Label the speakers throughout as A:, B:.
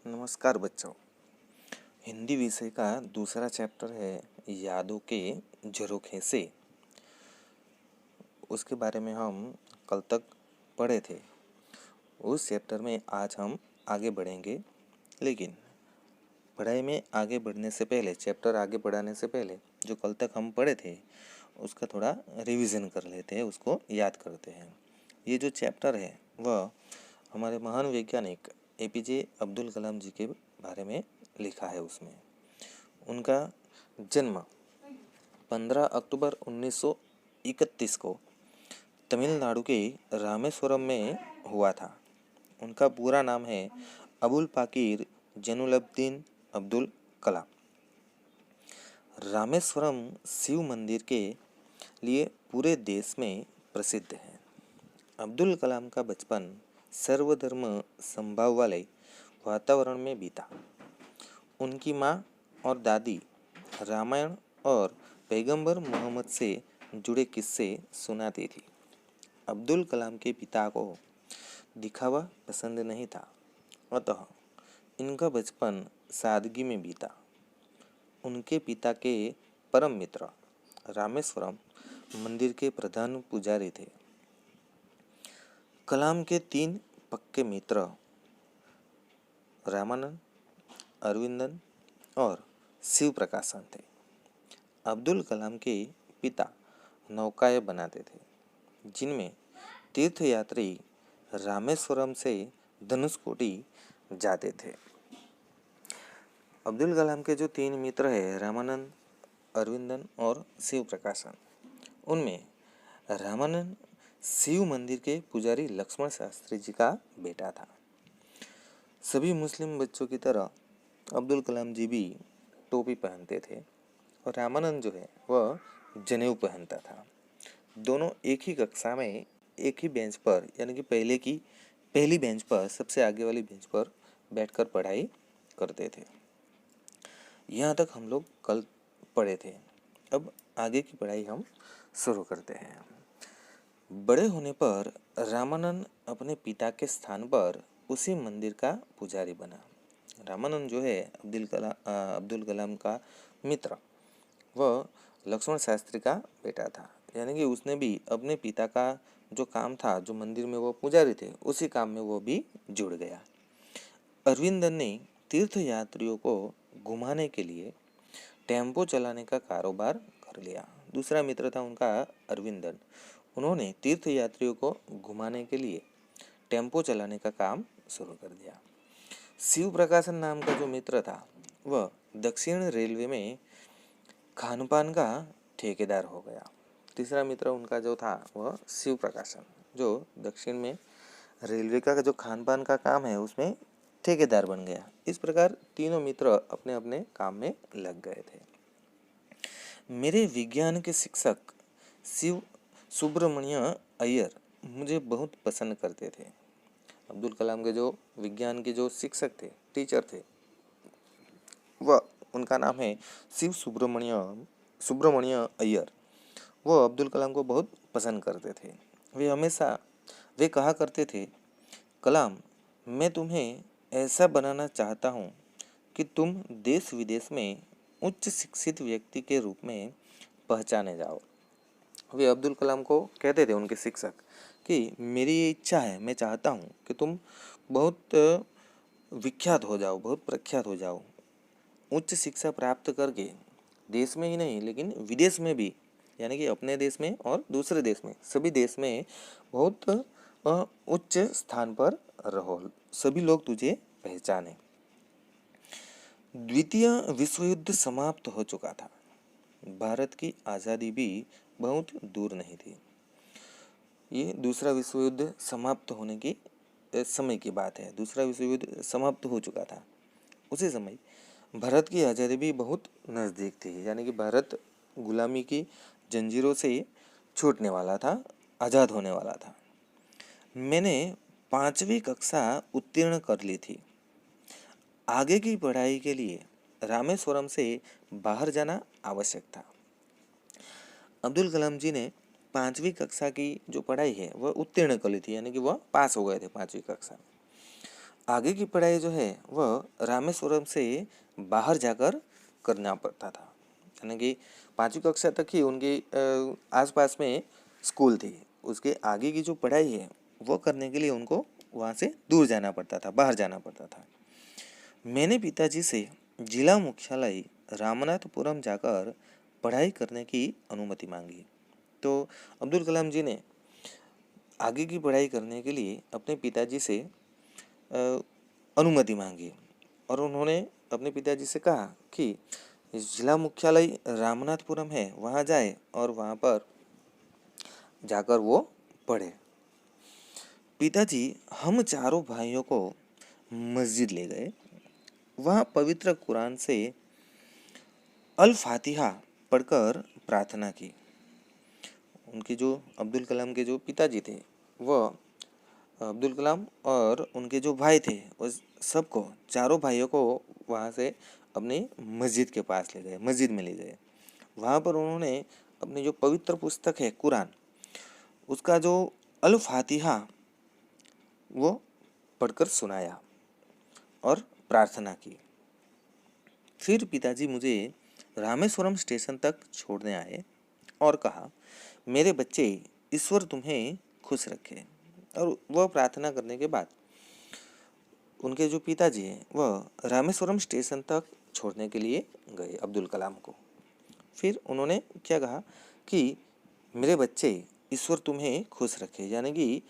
A: नमस्कार बच्चों। हिंदी विषय का दूसरा चैप्टर है यादों के झरोखे से। उसके बारे में हम कल तक पढ़े थे। उस चैप्टर में आज हम आगे बढ़ेंगे, लेकिन पढ़ाई में आगे बढ़ने से पहले, चैप्टर आगे बढ़ाने से पहले जो कल तक हम पढ़े थे उसका थोड़ा रिवीजन कर लेते हैं, उसको याद करते हैं। ये जो चैप्टर है वह हमारे महान वैज्ञानिक एपीजे अब्दुल कलाम जी के बारे में लिखा है। उसमें उनका जन्म 15 अक्टूबर 1931 को तमिलनाडु के रामेश्वरम में हुआ था। उनका पूरा नाम है अबुल पाकीर जैनुलब्दीन अब्दुल कलाम। रामेश्वरम शिव मंदिर के लिए पूरे देश में प्रसिद्ध है। अब्दुल कलाम का बचपन सर्वधर्म संभाव वाले वातावरण में बीता। उनकी माँ और दादी रामायण और पैगंबर मोहम्मद से जुड़े किस्से सुनाती थी। अब्दुल कलाम के पिता को दिखावा पसंद नहीं था, अतः इनका बचपन सादगी में बीता। उनके पिता के परम मित्र रामेश्वरम मंदिर के प्रधान पुजारी थे। कलाम के 3 पक्के मित्र रामानंद, अरविंदन और शिव प्रकाशन थे। अब्दुल कलाम के पिता नौकाएं बनाते थे, जिनमें तीर्थयात्री रामेश्वरम से धनुषकोटी जाते थे। अब्दुल कलाम के जो 3 मित्र हैं, रामानंद, अरविंदन और शिव प्रकाशन, उनमें रामानंद शिव मंदिर के पुजारी लक्ष्मण शास्त्री जी का बेटा था। सभी मुस्लिम बच्चों की तरह अब्दुल कलाम जी भी टोपी पहनते थे और रामानंद जो है वह जनेऊ पहनता था। दोनों एक ही कक्षा में एक ही बेंच पर, यानी कि पहली बेंच पर, सबसे आगे वाली बेंच पर बैठकर पढ़ाई करते थे। यहाँ तक हम लोग कल पढ़े थे। अब आगे की पढ़ाई हम शुरू करते हैं। बड़े होने पर रामानंद अपने पिता के स्थान पर उसी मंदिर का पुजारी बना। रामानंद जो है अब्दुल कलाम का मित्र, वह लक्ष्मण शास्त्री का बेटा था, यानी कि उसने भी अपने पिता का जो काम था, जो मंदिर में वो पुजारी थे, उसी काम में वो भी जुड़ गया। अरविंदन ने तीर्थयात्रियों को घुमाने के लिए टेम्पो चलाने का कारोबार कर लिया। दूसरा मित्र था उनका अरविंदन। उन्होंने तीर्थयात्रियों को घुमाने के लिए टेम्पो चलाने का काम शुरू कर दिया। शिव प्रकाशन नाम का जो मित्र था वह दक्षिण रेलवे में खानपान का ठेकेदार हो गया। तीसरा मित्र उनका जो था वह शिव प्रकाशन, जो दक्षिण में रेलवे का जो खानपान का काम है उसमें ठेकेदार बन गया। इस प्रकार तीनों मित्र अपने अपने काम में लग गए थे। मेरे विज्ञान के शिक्षक शिव सुब्रमण्य अय्यर मुझे बहुत पसंद करते थे। अब्दुल कलाम के जो विज्ञान के जो शिक्षक थे, टीचर थे, वह उनका नाम है शिव सुब्रमण्य अय्यर। वो अब्दुल कलाम को बहुत पसंद करते थे। वे कहा करते थे, कलाम, मैं तुम्हें ऐसा बनाना चाहता हूँ कि तुम देश विदेश में उच्च शिक्षित व्यक्ति के रूप में पहचाने जाओ। वे अब्दुल कलाम को कहते थे, उनके शिक्षक, कि मेरी ये इच्छा है, मैं चाहता हूँ कि तुम बहुत विख्यात हो जाओ, बहुत प्रख्यात हो जाओ, उच्च शिक्षा प्राप्त करके देश में ही नहीं लेकिन विदेश में भी, यानी कि अपने देश में और दूसरे देश में, सभी देश में बहुत उच्च स्थान पर रहो, सभी लोग तुझे पहचाने। द्वितीय विश्व युद्ध समाप्त हो चुका था। भारत की आज़ादी भी बहुत दूर नहीं थी। ये दूसरा विश्व युद्ध समाप्त होने की समय की बात है। दूसरा विश्व युद्ध समाप्त हो चुका था। उसी समय भारत की आज़ादी भी बहुत नज़दीक थी, यानी कि भारत गुलामी की जंजीरों से छूटने वाला था, आज़ाद होने वाला था। मैंने 5वीं कक्षा उत्तीर्ण कर ली थी। आगे की पढ़ाई के लिए रामेश्वरम से बाहर जाना आवश्यक था। अब्दुल कलाम जी ने 5वीं कक्षा की जो पढ़ाई है वह उत्तीर्ण कर ली थी, यानी कि वह पास हो गए थे 5वीं कक्षा। आगे की पढ़ाई जो है वह रामेश्वरम से बाहर जाकर करना पड़ता था, यानी कि 5वीं कक्षा तक ही उनके आसपास में स्कूल थी। उसके आगे की जो पढ़ाई है वो करने के लिए उनको वहाँ से दूर जाना पड़ता था, बाहर जाना पड़ता था। मैंने पिताजी से जिला मुख्यालय रामनाथपुरम जाकर पढ़ाई करने की अनुमति मांगी। तो अब्दुल कलाम जी ने आगे की पढ़ाई करने के लिए अपने पिताजी से अनुमति मांगी और उन्होंने अपने पिताजी से कहा कि जिला मुख्यालय रामनाथपुरम है, वहाँ जाए और वहाँ पर जाकर वो पढ़े। पिताजी हम चारों भाइयों को मस्जिद ले गए। वहाँ पवित्र कुरान से अल फातिहा पढ़कर प्रार्थना की। उनके जो अब्दुल कलाम के जो पिताजी थे वह अब्दुल कलाम और उनके जो भाई थे उस सबको, चारों भाइयों को वहाँ से अपनी मस्जिद के पास ले गए, मस्जिद में ले गए। वहाँ पर उन्होंने अपनी जो पवित्र पुस्तक है कुरान, उसका जो अल फातिहा वो पढ़कर सुनाया और प्रार्थना की। फिर पिताजी मुझे रामेश्वरम स्टेशन तक छोड़ने आए और कहा, मेरे बच्चे, ईश्वर तुम्हें खुश रखे। और वह प्रार्थना करने के बाद उनके जो पिताजी हैं वह रामेश्वरम स्टेशन तक छोड़ने के लिए गए अब्दुल कलाम को। फिर उन्होंने क्या कहा कि मेरे बच्चे, ईश्वर तुम्हें खुश रखे, यानी कि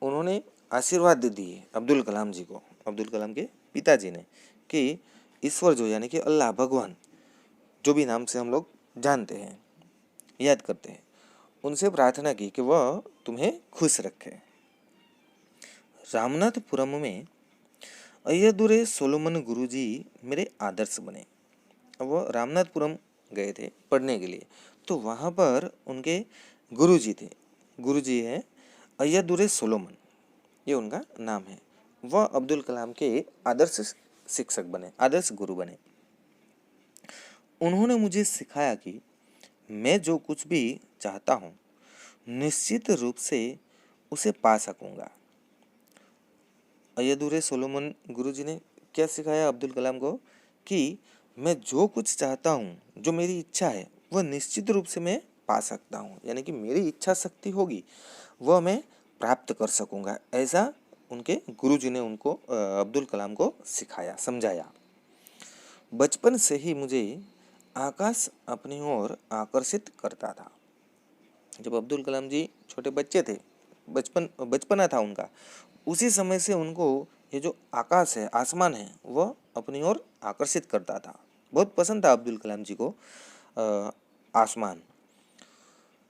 A: उन्होंने आशीर्वाद दिए अब्दुल कलाम जी को, अब्दुल कलाम के पिताजी ने, कि ईश्वर जो यानी कि अल्लाह, भगवान, जो भी नाम से हम लोग जानते हैं, याद करते हैं, उनसे प्रार्थना की कि वह तुम्हें खुश रखे। रामनाथपुरम में अय्यदुरै सोलोमन गुरुजी मेरे आदर्श बने। अब वो रामनाथपुरम गए थे पढ़ने के लिए, तो वहाँ पर उनके गुरुजी थे। गुरुजी हैं अय्यदुरै सोलोमन, ये उनका नाम है। वह अब्दुल कलाम के आदर्श शिक्षक बने, आदर्श गुरु बने। उन्होंने मुझे सिखाया कि मैं जो कुछ भी चाहता हूँ निश्चित रूप से उसे पा सकूँगा। अय्यदुरै सोलोमन गुरुजी ने क्या सिखाया अब्दुल कलाम को कि मैं जो कुछ चाहता हूँ, जो मेरी इच्छा है, वह निश्चित रूप से मैं पा सकता हूँ, यानी कि मेरी इच्छा शक्ति होगी वह मैं प्राप्त कर सकूँगा। ऐसा उनके गुरुजी ने उनको अब्दुल कलाम को सिखाया, समझाया। बचपन से ही मुझे आकाश अपनी ओर आकर्षित करता था। जब अब्दुल कलाम जी छोटे बच्चे थे, बचपना था उनका, उसी समय से उनको ये जो आकाश है, आसमान है, वह अपनी ओर आकर्षित करता था। बहुत पसंद था अब्दुल कलाम जी को आसमान।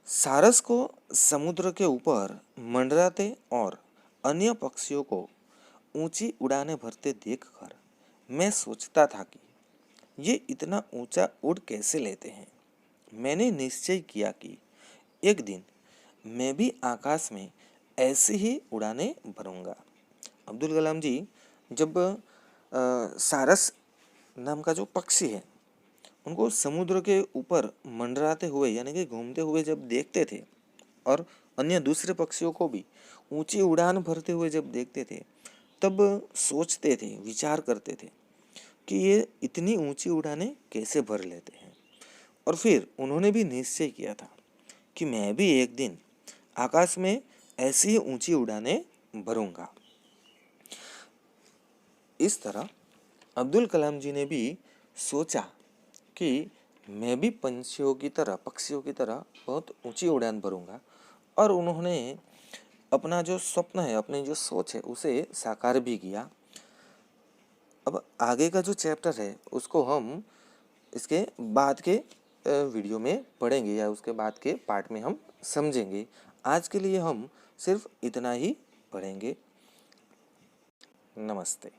A: सारस को समुद्र के ऊपर मंडराते और अन्य पक्षियों को ऊंची उड़ानें भरते देखकर मैं सोचता था कि ये इतना ऊंचा उड़ कैसे लेते हैं। मैंने निश्चय किया कि एक दिन मैं भी आकाश में ऐसे ही उड़ानें भरूंगा। अब्दुल कलाम जी जब सारस नाम का जो पक्षी है उनको समुद्र के ऊपर मंडराते हुए यानी कि घूमते हुए जब देखते थे और अन्य दूसरे पक्षियों को भी ऊंची उड़ान भरते हुए जब देखते थे, तब सोचते थे, विचार करते थे कि ये इतनी ऊंची उड़ानें कैसे भर लेते हैं। और फिर उन्होंने भी निश्चय किया था कि मैं भी एक दिन आकाश में ऐसी ही ऊंची उड़ानें भरूंगा। इस तरह अब्दुल कलाम जी ने भी सोचा कि मैं भी पक्षियों की तरह बहुत ऊंची उड़ान भरूंगा, और उन्होंने अपना जो स्वप्न है, अपनी जो सोच है, उसे साकार भी किया। अब आगे का जो चैप्टर है उसको हम इसके बाद के वीडियो में पढ़ेंगे या उसके बाद के पार्ट में हम समझेंगे। आज के लिए हम सिर्फ इतना ही पढ़ेंगे। नमस्ते।